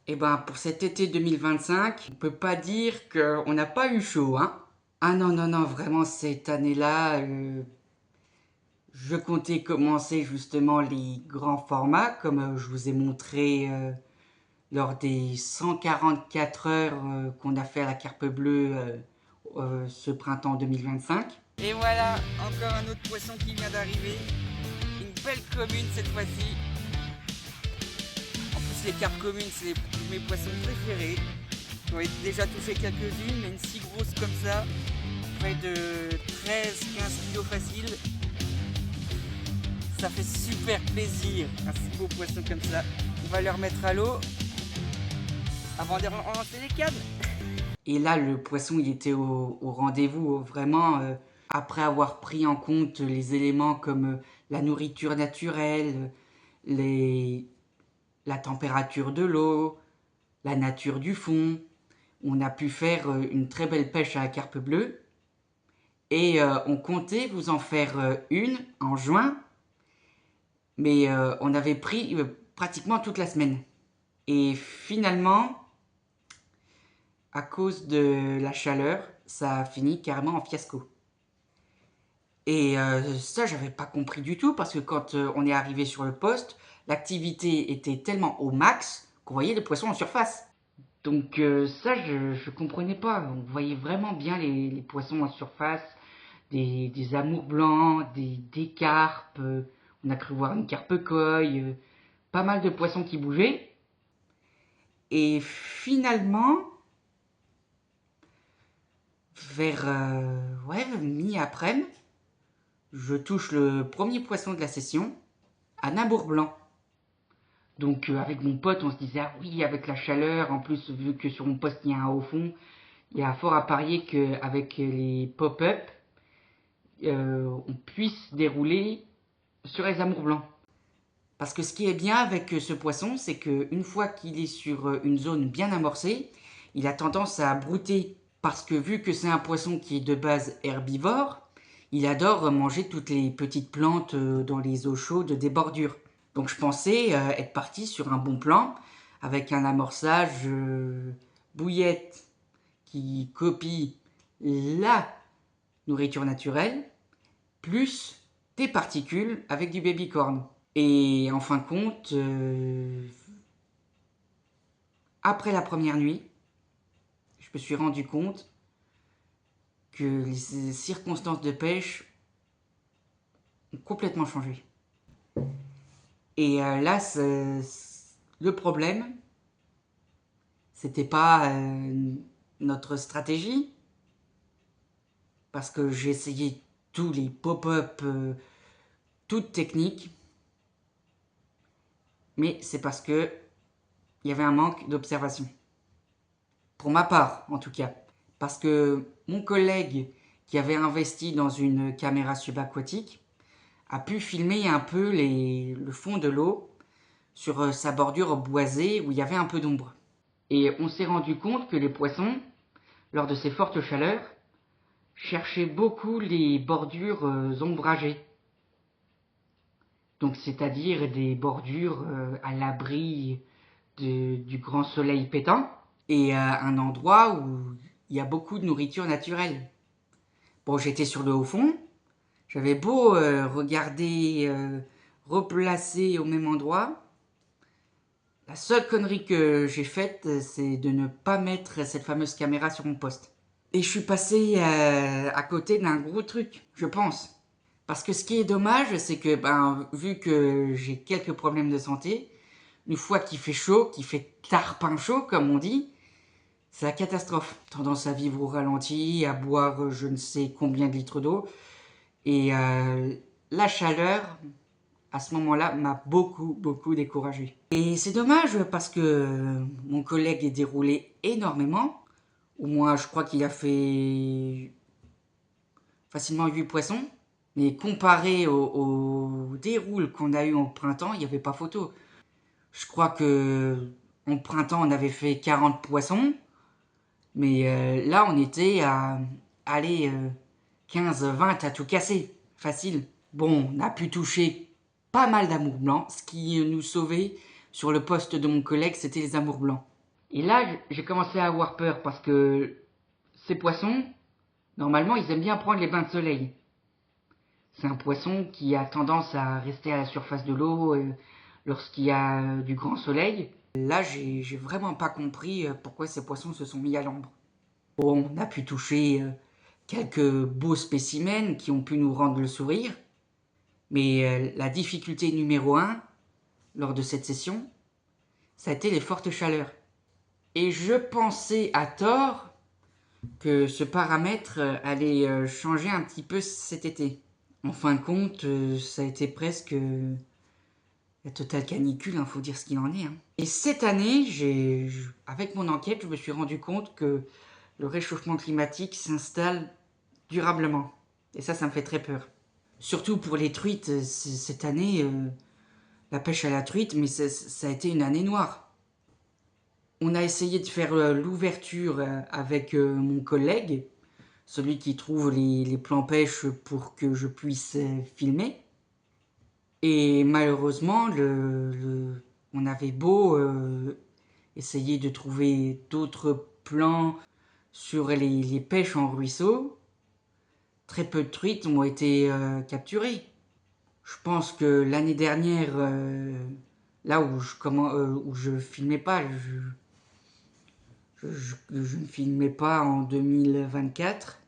Eh ben, pour cet été 2025, on peut pas dire qu'on n'a pas eu chaud, hein. Ah non, non, non, vraiment, cette année-là, je comptais commencer justement les grands formats, comme je vous ai montré lors des 144 heures qu'on a fait à la Carpe Bleue ce printemps 2025. Et voilà, encore un autre poisson qui vient d'arriver. Une belle commune cette fois-ci. En plus, les carpes communes, c'est mes poissons préférés. J'en ai déjà touché quelques-unes, mais une si grosse comme ça, près de 13-15 kilos facile, ça fait super plaisir, un si beau poisson comme ça. On va le remettre à l'eau avant de relancer les cannes. Et là, le poisson, il était au rendez-vous, vraiment, après avoir pris en compte les éléments comme la nourriture naturelle, la température de l'eau, la nature du fond. On a pu faire une très belle pêche à la carpe bleue. Et on comptait vous en faire une en juin. Mais on avait pris pratiquement toute la semaine. Et finalement, à cause de la chaleur, ça a fini carrément en fiasco. Et ça, j'avais pas compris du tout, parce que quand on est arrivé sur le poste, l'activité était tellement au max qu'on voyait les poissons en surface. Donc ça, je comprenais pas. On voyait vraiment bien les poissons en surface, des amours blancs, des carpes. On a cru voir une carpe koi, pas mal de poissons qui bougeaient. Et finalement, vers mi-après-midi, je touche le premier poisson de la session, un amour blanc. Donc avec mon pote, on se disait, ah oui, avec la chaleur, en plus, vu que sur mon poste, il y a un haut fond, il y a fort à parier qu'avec les pop-up, on puisse dérouler sur les amours blancs. Parce que ce qui est bien avec ce poisson, c'est qu'une fois qu'il est sur une zone bien amorcée, il a tendance à brouter. Parce que vu que c'est un poisson qui est de base herbivore, il adore manger toutes les petites plantes dans les eaux chaudes des bordures. Donc je pensais être parti sur un bon plan, avec un amorçage bouillette qui copie la nourriture naturelle, plus des particules avec du baby-corn. Et en fin de compte, après la première nuit, je me suis rendu compte que les circonstances de pêche ont complètement changé. Et là, le problème, c'était pas notre stratégie, parce que j'ai essayé tous les pop-up, toutes techniques, mais c'est parce que il y avait un manque d'observation. Pour ma part, en tout cas. Parce que mon collègue qui avait investi dans une caméra subaquatique a pu filmer un peu le fond de l'eau sur sa bordure boisée où il y avait un peu d'ombre. Et on s'est rendu compte que les poissons, lors de ces fortes chaleurs, cherchaient beaucoup les bordures ombragées. Donc c'est-à-dire des bordures à l'abri du grand soleil pétant et à un endroit où il y a beaucoup de nourriture naturelle. Bon, j'étais sur le haut fond, j'avais beau regarder, replacer au même endroit. La seule connerie que j'ai faite, c'est de ne pas mettre cette fameuse caméra sur mon poste. Et je suis passé à côté d'un gros truc, je pense. Parce que ce qui est dommage, c'est que, vu que j'ai quelques problèmes de santé, une fois qu'il fait chaud, qu'il fait tarpin chaud, comme on dit, c'est la catastrophe. Tendance à vivre au ralenti, à boire je ne sais combien de litres d'eau. Et la chaleur, à ce moment-là, m'a beaucoup découragé. Et c'est dommage parce que mon collègue est déroulé énormément. Au moins, je crois qu'il a fait facilement 8 poissons. Mais comparé au déroule qu'on a eu au printemps, il n'y avait pas photo. Je crois que en printemps, on avait fait 40 poissons. Mais là, on était à aller 15-20 à tout casser. Facile. Bon, on a pu toucher pas mal d'amours blancs. Ce qui nous sauvait sur le poste de mon collègue, c'était les amours blancs. Et là, j'ai commencé à avoir peur parce que ces poissons, normalement, ils aiment bien prendre les bains de soleil. C'est un poisson qui a tendance à rester à la surface de l'eau lorsqu'il y a du grand soleil. Là, j'ai vraiment pas compris pourquoi ces poissons se sont mis à l'ombre. Bon, on a pu toucher quelques beaux spécimens qui ont pu nous rendre le sourire, mais la difficulté numéro un lors de cette session, ça a été les fortes chaleurs. Et je pensais à tort que ce paramètre allait changer un petit peu cet été. En fin de compte, ça a été presque la totale canicule, faut dire ce qu'il en est. Et cette année, avec mon enquête, je me suis rendu compte que le réchauffement climatique s'installe durablement. Et ça me fait très peur. Surtout pour les truites, cette année, la pêche à la truite, mais ça a été une année noire. On a essayé de faire l'ouverture avec mon collègue, celui qui trouve les plans pêche pour que je puisse filmer. Et malheureusement, on avait beau essayer de trouver d'autres plans sur les pêches en ruisseau, très peu de truites ont été capturées. Je pense que l'année dernière, là où je filmais pas, je ne filmais pas en 2024,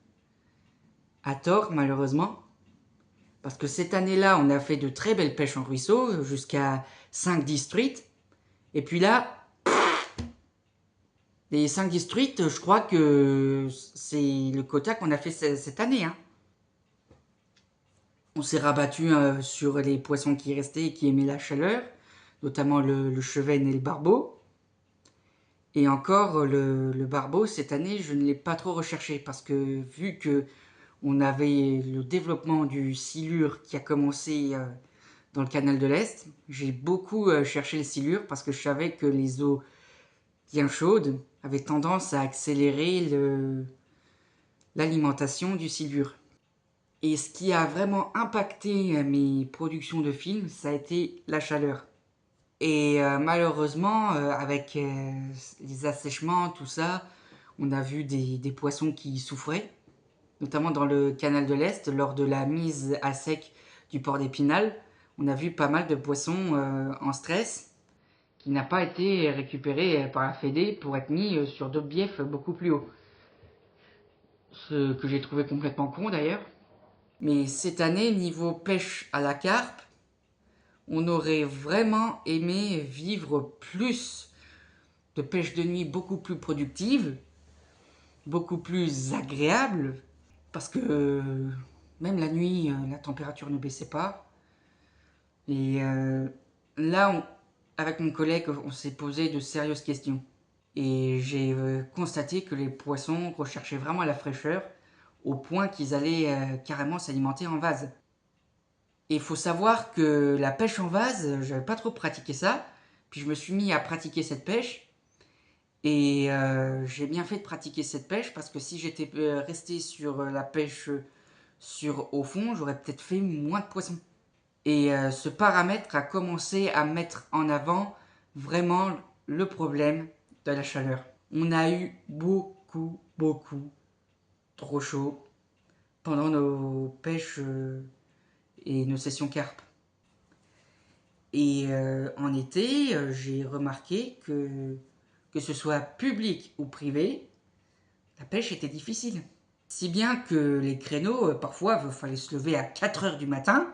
à tort malheureusement, parce que cette année-là, on a fait de très belles pêches en ruisseau, jusqu'à 5-10 truites, et puis là, les 5-10 truites, je crois que c'est le quota qu'on a fait cette année. On s'est rabattu sur les poissons qui restaient et qui aimaient la chaleur, notamment le chevenne et le barbeau. Et encore, le barbeau, cette année, je ne l'ai pas trop recherché parce que vu que on avait le développement du silure qui a commencé dans le canal de l'Est, j'ai beaucoup cherché le silure parce que je savais que les eaux bien chaudes avaient tendance à accélérer l'alimentation du silure. Et ce qui a vraiment impacté mes productions de films, ça a été la chaleur. Et malheureusement, avec les assèchements, tout ça, on a vu des poissons qui souffraient, notamment dans le canal de l'Est, lors de la mise à sec du port d'Épinal. On a vu pas mal de poissons en stress qui n'a pas été récupéré par la Fédé pour être mis sur d'autres biefs beaucoup plus hauts. Ce que j'ai trouvé complètement con d'ailleurs. Mais cette année, niveau pêche à la carpe, on aurait vraiment aimé vivre plus de pêche de nuit beaucoup plus productive, beaucoup plus agréable, parce que même la nuit, la température ne baissait pas. Et là, avec mon collègue, on s'est posé de sérieuses questions. Et j'ai constaté que les poissons recherchaient vraiment la fraîcheur, au point qu'ils allaient carrément s'alimenter en vase. Et il faut savoir que la pêche en vase, j'avais pas trop pratiqué ça. Puis je me suis mis à pratiquer cette pêche. Et j'ai bien fait de pratiquer cette pêche parce que si j'étais resté sur la pêche sur au fond, j'aurais peut-être fait moins de poissons. Et ce paramètre a commencé à mettre en avant vraiment le problème de la chaleur. On a eu beaucoup trop chaud pendant nos pêches et nos sessions carpe. Et en été, j'ai remarqué que ce soit public ou privé, la pêche était difficile. Si bien que les créneaux, parfois, il fallait se lever à 4 heures du matin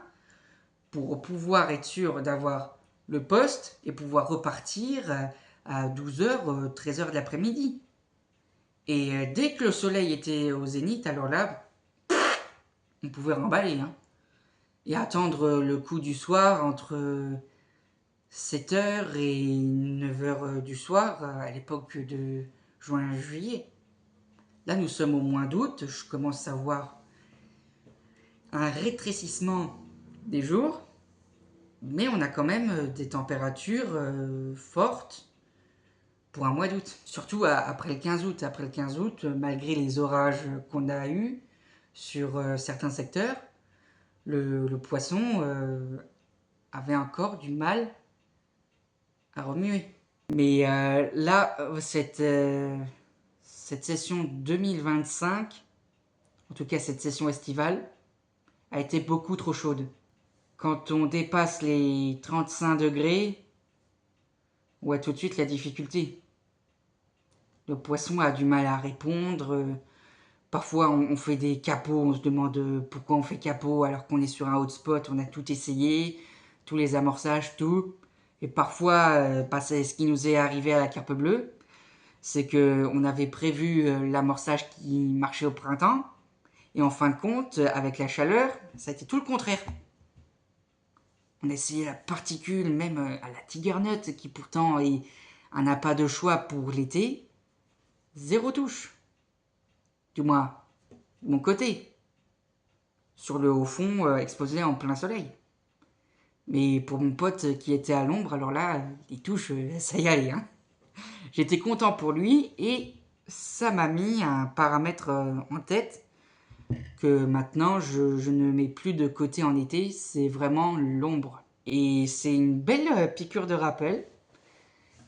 pour pouvoir être sûr d'avoir le poste et pouvoir repartir à 12 heures, 13 heures de l'après-midi. Et dès que le soleil était au zénith, alors là, on pouvait remballer. Et attendre le coup du soir entre 7 heures et 9 heures du soir à l'époque de juin-juillet. Là, nous sommes au mois d'août, je commence à voir un rétrécissement des jours, mais on a quand même des températures fortes pour un mois d'août. Surtout après le 15 août. Après le 15 août, malgré les orages qu'on a eus sur certains secteurs, le poisson avait encore du mal à remuer. Mais là, cette session 2025, en tout cas cette session estivale, a été beaucoup trop chaude. Quand on dépasse les 35 degrés, on voit tout de suite la difficulté. Le poisson a du mal à répondre. Parfois, on fait des capots, on se demande pourquoi on fait capot alors qu'on est sur un hotspot, on a tout essayé, tous les amorçages, tout. Et parfois, c'est ce qui nous est arrivé à la carpe bleue, c'est qu'on avait prévu l'amorçage qui marchait au printemps, et en fin de compte, avec la chaleur, ça a été tout le contraire. On a essayé la particule, même à la tigernut, qui pourtant est un appât de choix pour l'été, zéro touche. Du moins, de mon côté, sur le haut fond exposé en plein soleil. Mais pour mon pote qui était à l'ombre, alors là, les touches, ça y allait. Hein. J'étais content pour lui et ça m'a mis un paramètre en tête que maintenant je ne mets plus de côté en été, c'est vraiment l'ombre. Et c'est une belle piqûre de rappel,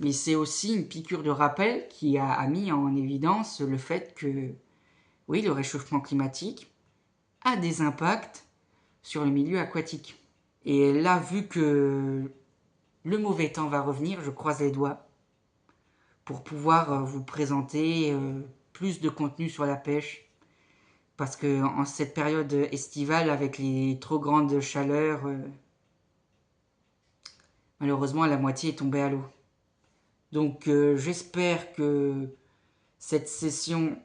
mais c'est aussi une piqûre de rappel qui a mis en évidence le fait que, oui, le réchauffement climatique a des impacts sur le milieu aquatique. Et là, vu que le mauvais temps va revenir, je croise les doigts pour pouvoir vous présenter plus de contenu sur la pêche. Parce que en cette période estivale, avec les trop grandes chaleurs, malheureusement, la moitié est tombée à l'eau. Donc j'espère que cette session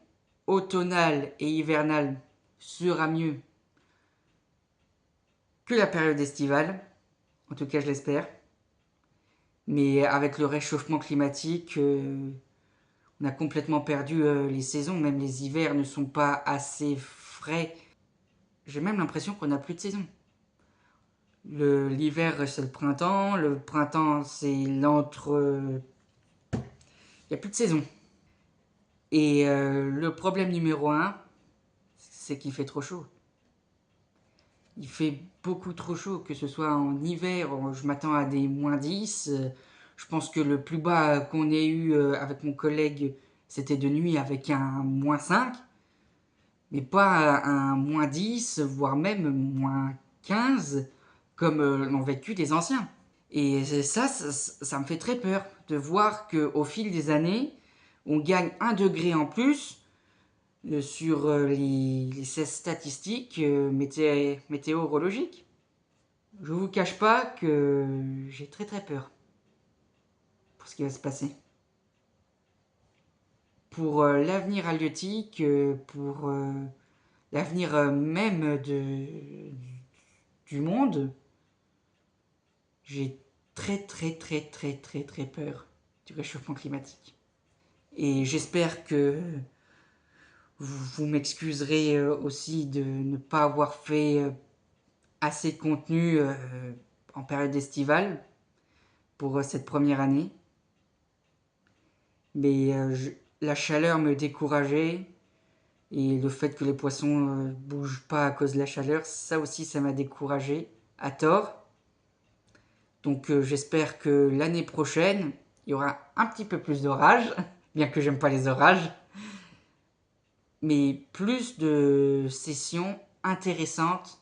automnale et hivernale sera mieux que la période estivale. En tout cas, je l'espère. Mais avec le réchauffement climatique, on a complètement perdu les saisons. Même les hivers ne sont pas assez frais. J'ai même l'impression qu'on n'a plus de saison. L'hiver, c'est le printemps. Le printemps, c'est l'entre... Il n'y a plus de saison. Et le problème numéro un, c'est qu'il fait trop chaud. Il fait beaucoup trop chaud, que ce soit en hiver, je m'attends à des -10. Je pense que le plus bas qu'on ait eu avec mon collègue, c'était de nuit avec un -5. Mais pas un -10, voire même -15, comme l'ont vécu les anciens. Et ça me fait très peur de voir qu'au fil des années, on gagne 1 degré en plus sur les statistiques météorologiques. Je vous cache pas que j'ai très très peur pour ce qui va se passer. Pour l'avenir halieutique, pour l'avenir même du monde, j'ai très très très très très très peur du réchauffement climatique. Et j'espère que vous m'excuserez aussi de ne pas avoir fait assez de contenu en période estivale pour cette première année. Mais la chaleur me décourageait et le fait que les poissons bougent pas à cause de la chaleur, ça aussi ça m'a découragé à tort. Donc j'espère que l'année prochaine, il y aura un petit peu plus d'orages, bien que j'aime pas les orages, mais plus de sessions intéressantes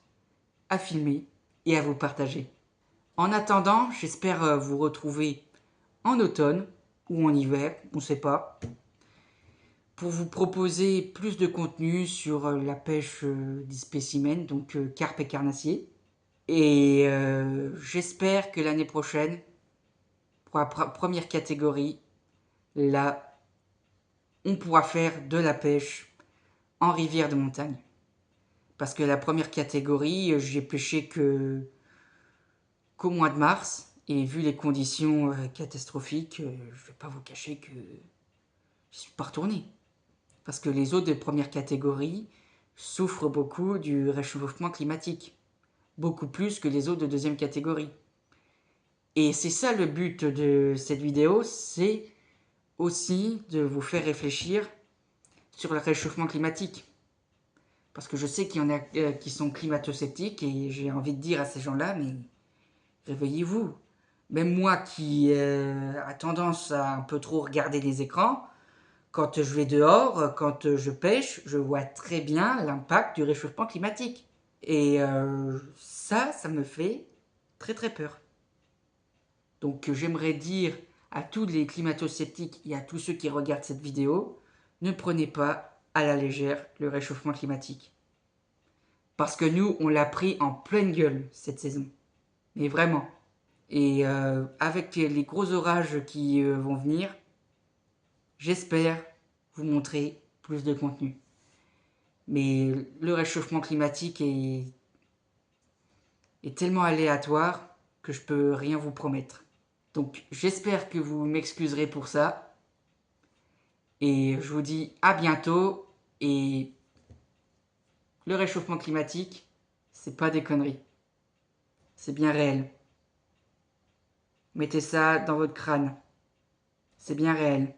à filmer et à vous partager. En attendant, j'espère vous retrouver en automne ou en hiver, on ne sait pas, pour vous proposer plus de contenu sur la pêche des spécimens, donc carpe et carnassier. Et j'espère que l'année prochaine, pour la première catégorie, là, on pourra faire de la pêche en rivière de montagne. Parce que la première catégorie, j'ai pêché qu'au mois de mars. Et vu les conditions catastrophiques, je ne vais pas vous cacher que je ne suis pas retourné. Parce que les eaux de première catégorie souffrent beaucoup du réchauffement climatique. Beaucoup plus que les eaux de deuxième catégorie. Et c'est ça le but de cette vidéo, c'est aussi de vous faire réfléchir sur le réchauffement climatique. Parce que je sais qu'il y en a qui sont climato-sceptiques et j'ai envie de dire à ces gens-là, mais réveillez-vous. Même moi qui a tendance à un peu trop regarder les écrans, quand je vais dehors, quand je pêche, je vois très bien l'impact du réchauffement climatique. Et ça me fait très très peur. Donc j'aimerais dire à tous les climato-sceptiques et à tous ceux qui regardent cette vidéo, ne prenez pas à la légère le réchauffement climatique. Parce que nous, on l'a pris en pleine gueule cette saison. Mais vraiment. Et avec les gros orages qui vont venir, j'espère vous montrer plus de contenu. Mais le réchauffement climatique est tellement aléatoire que je peux rien vous promettre. Donc j'espère que vous m'excuserez pour ça. Et je vous dis à bientôt. Et le réchauffement climatique, c'est pas des conneries. C'est bien réel. Mettez ça dans votre crâne. C'est bien réel.